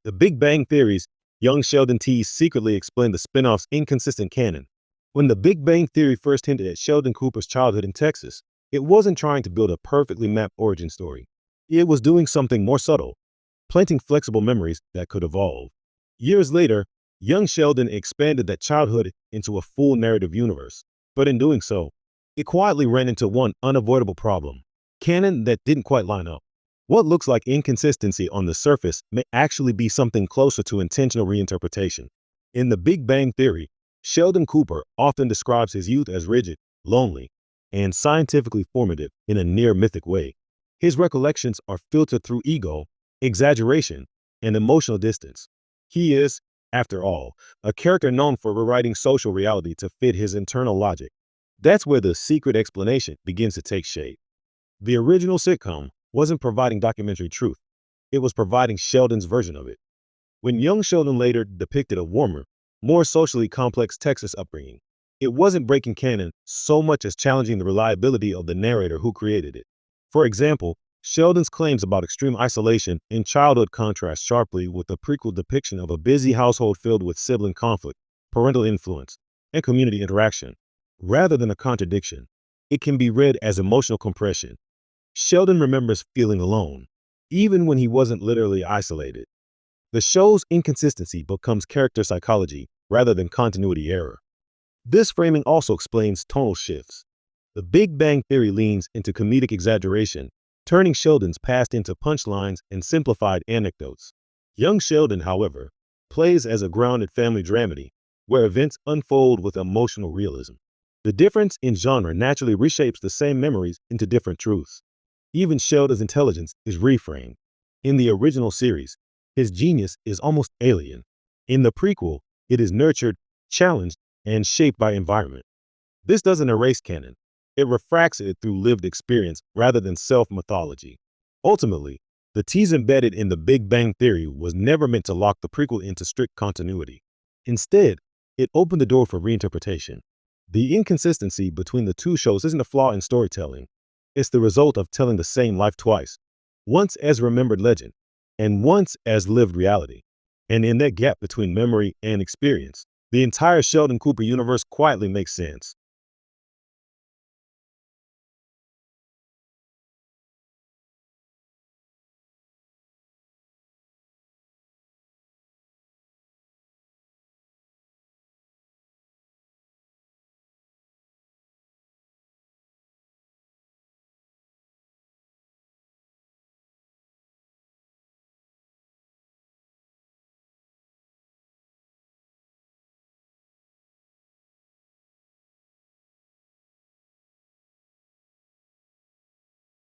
The Big Bang Theory's young Sheldon Tease secretly explained the spinoff's inconsistent canon. When The Big Bang Theory first hinted at Sheldon Cooper's childhood in Texas, it wasn't trying to build a perfectly mapped origin story. It was doing something more subtle, planting flexible memories that could evolve. Years later, young Sheldon expanded that childhood into a full narrative universe. But in doing so, it quietly ran into one unavoidable problem: canon that didn't quite line up. What looks like inconsistency on the surface may actually be something closer to intentional reinterpretation. In The Big Bang Theory, Sheldon Cooper often describes his youth as rigid, lonely, and scientifically formative in a near mythic way. His recollections are filtered through ego, exaggeration, and emotional distance. He is, after all, a character known for rewriting social reality to fit his internal logic. That's where the secret explanation begins to take shape. The original sitcom wasn't providing documentary truth. It was providing Sheldon's version of it. When young Sheldon later depicted a warmer, more socially complex Texas upbringing, it wasn't breaking canon so much as challenging the reliability of the narrator who created it. For example, Sheldon's claims about extreme isolation in childhood contrast sharply with the prequel depiction of a busy household filled with sibling conflict, parental influence, and community interaction. Rather than a contradiction, it can be read as emotional compression. Sheldon remembers feeling alone, even when he wasn't literally isolated. The show's inconsistency becomes character psychology rather than continuity error. This framing also explains tonal shifts. The Big Bang Theory leans into comedic exaggeration, turning Sheldon's past into punchlines and simplified anecdotes. Young Sheldon, however, plays as a grounded family dramedy, where events unfold with emotional realism. The difference in genre naturally reshapes the same memories into different truths. Even Sheldon's intelligence is reframed. In the original series, his genius is almost alien. In the prequel, it is nurtured, challenged, and shaped by environment. This doesn't erase canon. It refracts it through lived experience rather than self-mythology. Ultimately, the tease embedded in The Big Bang Theory was never meant to lock the prequel into strict continuity. Instead, it opened the door for reinterpretation. The inconsistency between the two shows isn't a flaw in storytelling. It's the result of telling the same life twice, once as remembered legend, and once as lived reality. And in that gap between memory and experience, the entire Sheldon Cooper universe quietly makes sense.